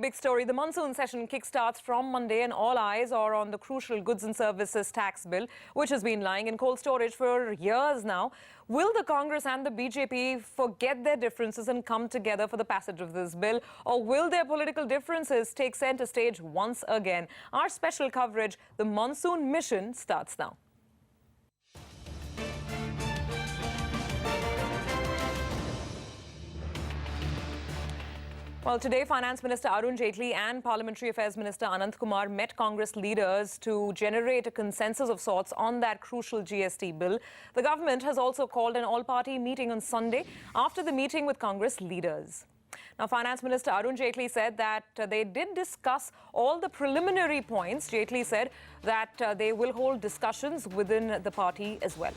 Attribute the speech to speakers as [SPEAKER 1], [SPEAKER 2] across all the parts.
[SPEAKER 1] big story. The monsoon session kickstarts from Monday and all eyes are on the crucial goods and services tax bill, which has been lying in cold storage for years now. Will the Congress and the BJP forget their differences and come together for the passage of this bill? Or will their political differences take center stage once again? Our special coverage, the Monsoon Mission, starts now. Well, today, Finance Minister Arun Jaitley and Parliamentary Affairs Minister Anant Kumar met Congress leaders to generate a consensus of sorts on that crucial GST bill. The government has also called an all-party meeting on Sunday after the meeting with Congress leaders. Now, Finance Minister Arun Jaitley said that they did discuss all the preliminary points. Jaitley said that they will hold discussions within the party as well.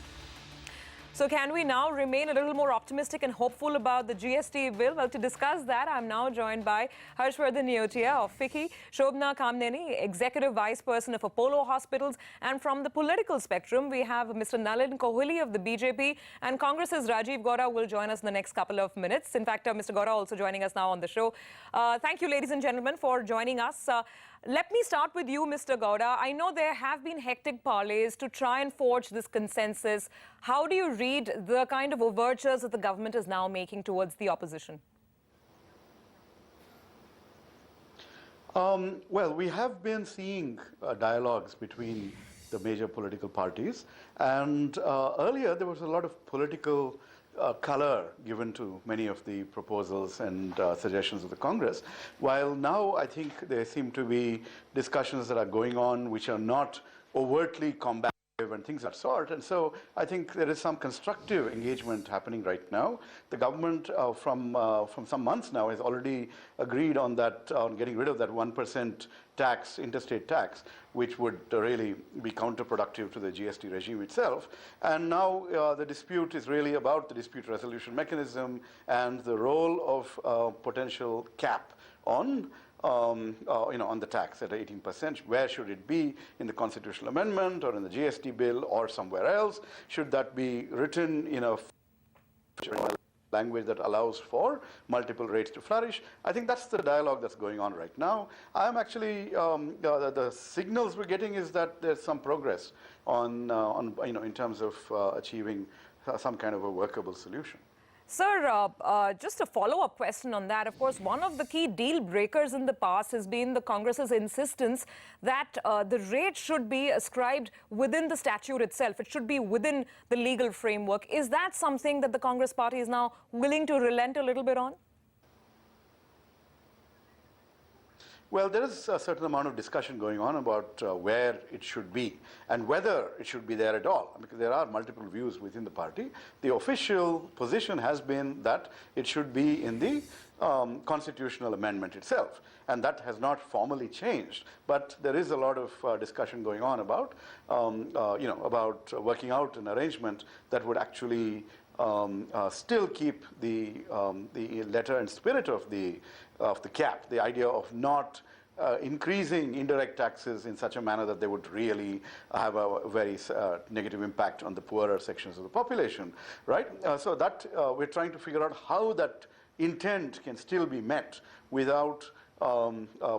[SPEAKER 1] So can we now remain a little more optimistic and hopeful about the GST bill? Well, to discuss that, I'm now joined by Harshvardhan Neotia of FICCI, Shobna Kamneni, Executive Vice Person of Apollo Hospitals, and from the political spectrum, we have Mr. Nalin Kohli of the BJP, and Congress's Rajiv Gowda will join us in the next couple of minutes. In fact, Mr. Gowda also joining us now on the show. Thank you, ladies and gentlemen, for joining us. Let me start with you, Mr. Gowda. I know there have been hectic parleys to try and forge this consensus. How do you read the kind of overtures that the government is now making towards the opposition?
[SPEAKER 2] Well, we have been seeing dialogues between the major political parties. And earlier, there was a lot of political color given to many of the proposals and suggestions of the Congress, while now I think there seem to be discussions that are going on which are not overtly combative and things of that sort. And so I think there is some constructive engagement happening right now. The government from some months now has already agreed on that, on getting rid of that 1% tax, interstate tax, which would really be counterproductive to the GST regime itself. And now the dispute is really about the dispute resolution mechanism and the role of potential cap on on the tax at 18%. Where should it be in the constitutional amendment or in the GST bill or somewhere else? Should that be written in a language that allows for multiple rates to flourish? I think that's the dialogue that's going on right now. I'm actually, the signals we're getting is that there's some progress on in terms of achieving some kind of a workable solution.
[SPEAKER 1] Sir, just a follow-up question on that. Of course, one of the key deal breakers in the past has been the Congress's insistence that the rate should be ascribed within the statute itself. It should be within the legal framework. Is that something that the Congress party is now willing to relent a little bit on?
[SPEAKER 2] Well, there is a certain amount of discussion going on about where it should be and whether it should be there at all, because there are multiple views within the party. The official position has been that it should be in the constitutional amendment itself, and that has not formally changed. But there is a lot of discussion going on about, about working out an arrangement that would actually still keep the letter and spirit of the cap, the idea of not increasing indirect taxes in such a manner that they would really have a very negative impact on the poorer sections of the population, right? So that we're trying to figure out how that intent can still be met without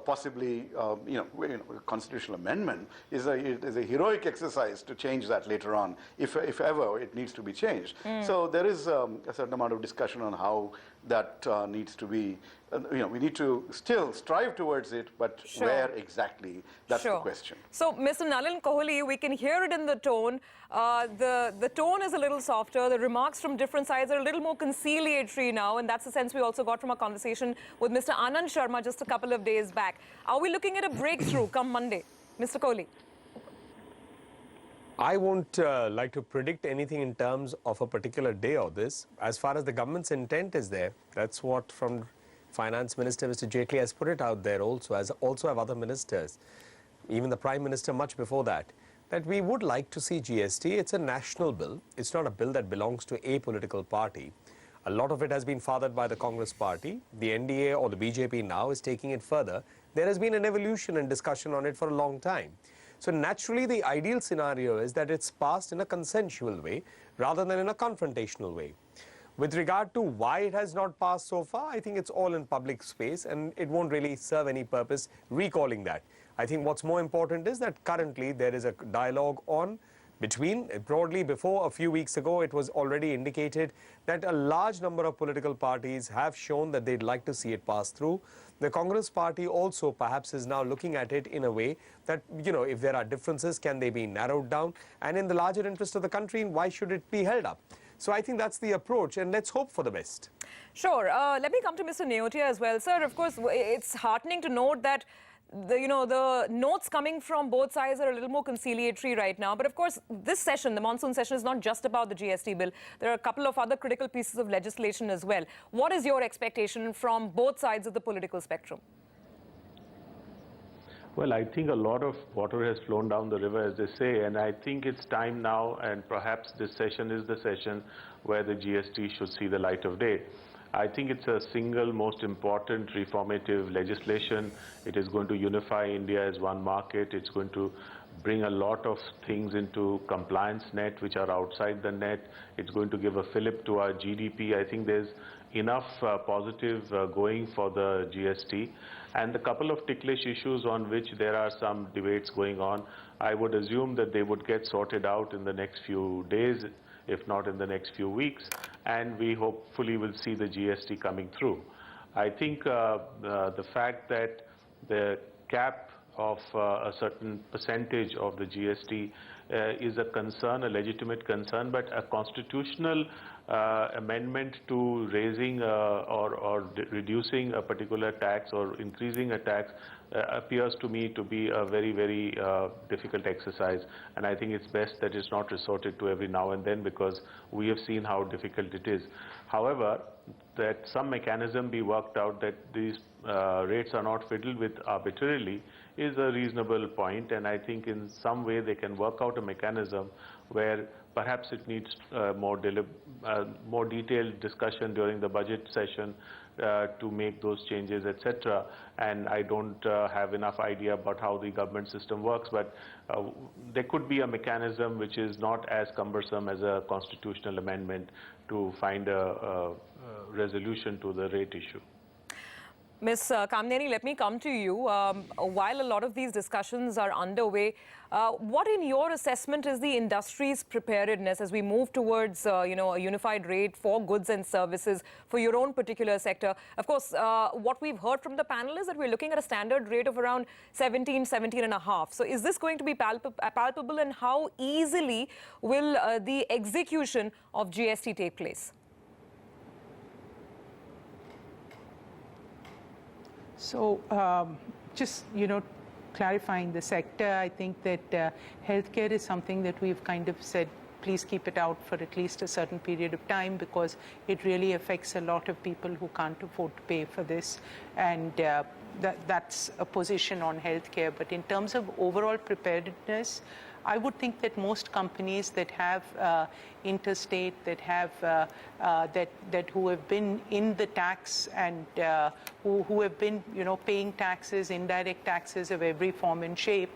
[SPEAKER 2] possibly, constitutional amendment is a heroic exercise to change that later on, if ever it needs to be changed. So there is a certain amount of discussion on how that needs to be. We need to still strive towards it, but
[SPEAKER 1] sure.
[SPEAKER 2] Where exactly? That's
[SPEAKER 1] sure.
[SPEAKER 2] the question.
[SPEAKER 1] So, Mr. Nalin Kohli, we can hear it in the tone. The tone is a little softer. The remarks from different sides are a little more conciliatory now, and that's the sense we also got from our conversation with Mr. Anand Sharma just a couple of days back. Are we looking at a breakthrough come Monday? Mr. Kohli?
[SPEAKER 3] I won't like to predict anything in terms of a particular day of this. As far as the government's intent is there, that's what from Finance Minister Mr. Jaitley has put it out there also, as also have other ministers, even the Prime Minister much before that we would like to see GST. It's a national bill. It's not a bill that belongs to a political party. A lot of it has been fathered by the Congress party. The NDA or the BJP now is taking it further. There has been an evolution and discussion on it for a long time. So naturally, the ideal scenario is that it's passed in a consensual way rather than in a confrontational way. With regard to why it has not passed so far, I think it's all in public space and it won't really serve any purpose recalling that. I think what's more important is that currently there is a dialogue on between, broadly before a few weeks ago, it was already indicated that a large number of political parties have shown that they'd like to see it pass through. The Congress party also perhaps is now looking at it in a way that, you know, if there are differences, can they be narrowed down? And in the larger interest of the country, why should it be held up? So I think that's the approach, and let's hope for the best.
[SPEAKER 1] Sure. Let me come to Mr. Neotia as well. Sir, of course, it's heartening to note that the notes coming from both sides are a little more conciliatory right now. But of course, this session, the monsoon session, is not just about the GST bill. There are a couple of other critical pieces of legislation as well. What is your expectation from both sides of the political spectrum?
[SPEAKER 4] Well, I think a lot of water has flown down the river, as they say, and I think it's time now, and perhaps this session is the session where the GST should see the light of day. I think it's a single most important reformative legislation. It is going to unify India as one market. It's going to bring a lot of things into compliance net which are outside the net. It's going to give a fillip to our GDP. I think there's enough positive going for the GST. And the couple of ticklish issues on which there are some debates going on, I would assume that they would get sorted out in the next few days, if not in the next few weeks, and we hopefully will see the GST coming through. I think the fact that the cap of a certain percentage of the GST is a concern, a legitimate concern, but a constitutional amendment to raising or reducing a particular tax or increasing a tax appears to me to be a very, very difficult exercise. And I think it's best that it's not resorted to every now and then, because we have seen how difficult it is. However, that some mechanism be worked out that these rates are not fiddled with arbitrarily is a reasonable point, and I think in some way they can work out a mechanism where perhaps it needs more detailed discussion during the budget session to make those changes, etc. And I don't have enough idea about how the government system works, but there could be a mechanism which is not as cumbersome as a constitutional amendment to find a resolution to the rate issue.
[SPEAKER 1] Ms. Kamneni, let me come to you. While a lot of these discussions are underway, what in your assessment is the industry's preparedness as we move towards a unified rate for goods and services for your own particular sector? Of course, what we've heard from the panel is that we're looking at a standard rate of around 17.5. So is this going to be palpable, and how easily will the execution of GST take place?
[SPEAKER 5] So just, clarifying the sector, I think that healthcare is something that we've kind of said, please keep it out for at least a certain period of time, because it really affects a lot of people who can't afford to pay for this. And that's a position on healthcare. But in terms of overall preparedness, I would think that most companies that have interstate, that have who have been in the tax and who have been paying taxes, indirect taxes of every form and shape,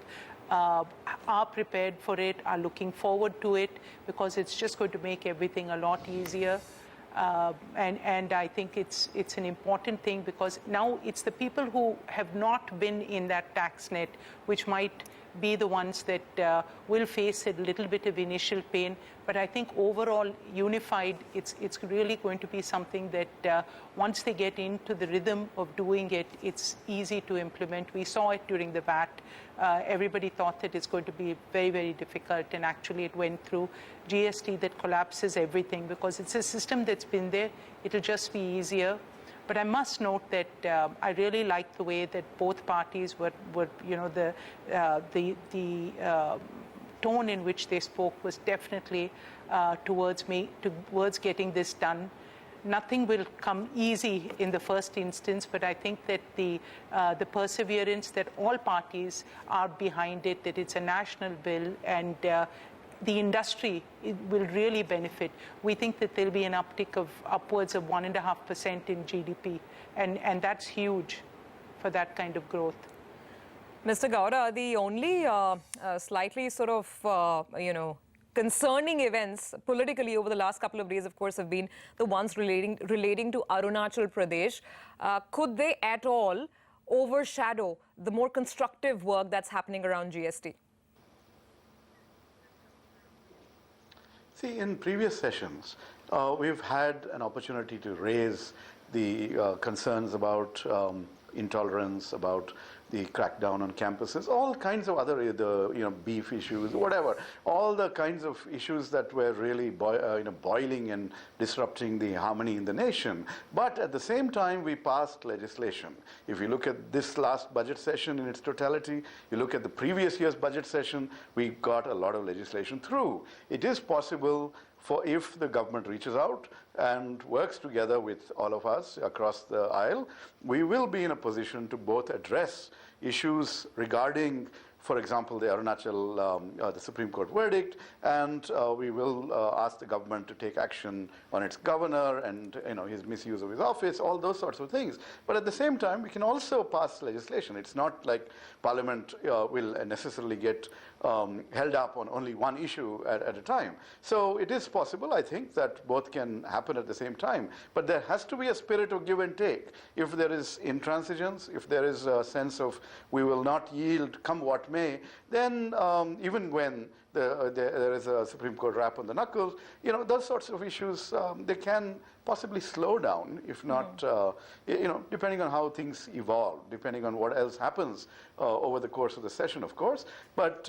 [SPEAKER 5] are prepared for it, are looking forward to it, because it's just going to make everything a lot easier. And I think it's an important thing, because now it's the people who have not been in that tax net which might be the ones that will face a little bit of initial pain. But I think overall, unified, it's really going to be something that once they get into the rhythm of doing it, it's easy to implement. We saw it during the VAT. Everybody thought that it's going to be very, very difficult, and actually it went through. GST that collapses everything, because it's a system that's been there. It'll just be easier. But I must note that I really liked the way that both parties were the tone in which they spoke was definitely towards getting this done. Nothing will come easy in the first instance, but I think that the perseverance that all parties are behind it, that it's a national bill, and the industry will really benefit. We think that there'll be an uptick of upwards of 1.5% in GDP, and that's huge for that kind of growth.
[SPEAKER 1] Mr. Gowda, the only slightly sort of, concerning events politically over the last couple of days, of course, have been the ones relating to Arunachal Pradesh. Could they at all overshadow the more constructive work that's happening around GST?
[SPEAKER 2] See, in previous sessions, we've had an opportunity to raise the concerns about intolerance, about the crackdown on campuses, all kinds of other, beef issues, whatever, all the kinds of issues that were really boiling and disrupting the harmony in the nation. But at the same time, we passed legislation. If you look at this last budget session in its totality, you look at the previous year's budget session, we got a lot of legislation through. It is possible for if the government reaches out and works together with all of us across the aisle, we will be in a position to both address issues regarding, for example, the Arunachal, the Supreme Court verdict, and we will ask the government to take action on its governor and his misuse of his office, all those sorts of things. But at the same time, we can also pass legislation. It's not like Parliament will necessarily get held up on only one issue at a time. So it is possible, I think, that both can happen at the same time. But there has to be a spirit of give and take. If there is intransigence, if there is a sense of we will not yield come what may, then even when there is a Supreme Court rap on the knuckles, those sorts of issues, they can possibly slow down, if not, depending on how things evolve, depending on what else happens over the course of the session, of course. But,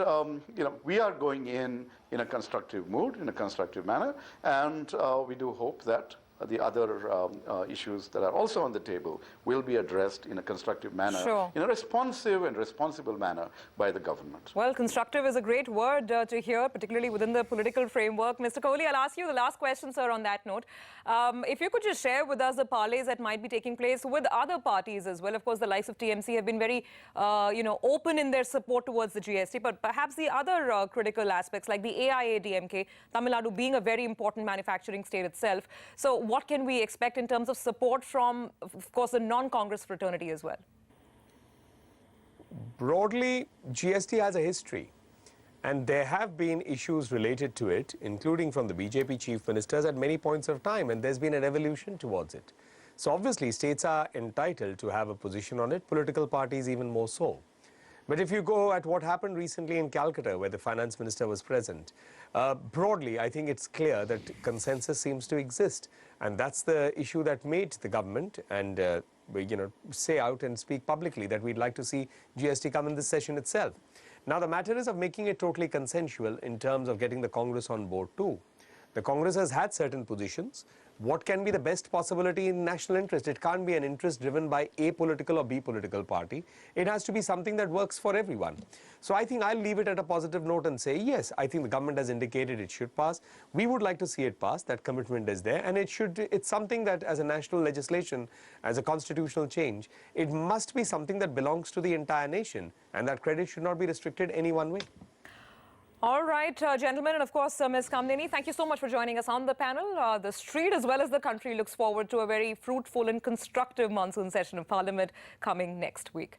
[SPEAKER 2] we are going in a constructive mood, in a constructive manner, and we do hope that the other issues that are also on the table will be addressed in a constructive manner,
[SPEAKER 1] Sure.
[SPEAKER 2] in a responsive and responsible manner by the government.
[SPEAKER 1] Well, constructive is a great word to hear, particularly within the political framework. Mr. Kohli, I'll ask you the last question, sir, on that note. If you could just share with us the parleys that might be taking place with other parties as well. Of course, the likes of TMC have been very, open in their support towards the GST, but perhaps the other critical aspects like the AIADMK, Tamil Nadu being a very important manufacturing state itself. So what can we expect in terms of support from, of course, the non-Congress fraternity as well?
[SPEAKER 3] Broadly, GST has a history, and there have been issues related to it, including from the BJP chief ministers at many points of time, and there's been an evolution towards it. So obviously, states are entitled to have a position on it, political parties even more so. But if you go at what happened recently in Calcutta, where the finance minister was present, broadly, I think it's clear that consensus seems to exist. And that's the issue that made the government and, say out and speak publicly that we'd like to see GST come in this session itself. Now, the matter is of making it totally consensual in terms of getting the Congress on board too. The Congress has had certain positions. What can be the best possibility in national interest? It can't be an interest driven by A political or B political party. It has to be something that works for everyone. So I think I'll leave it at a positive note and say, yes, I think the government has indicated it should pass. We would like to see it pass. That commitment is there. And it's something that as a national legislation, as a constitutional change, it must be something that belongs to the entire nation. And that credit should not be restricted any one way.
[SPEAKER 1] All right, gentlemen, and of course, Ms. Kamdini, thank you so much for joining us on the panel. The street, as well as the country, looks forward to a very fruitful and constructive monsoon session of Parliament coming next week.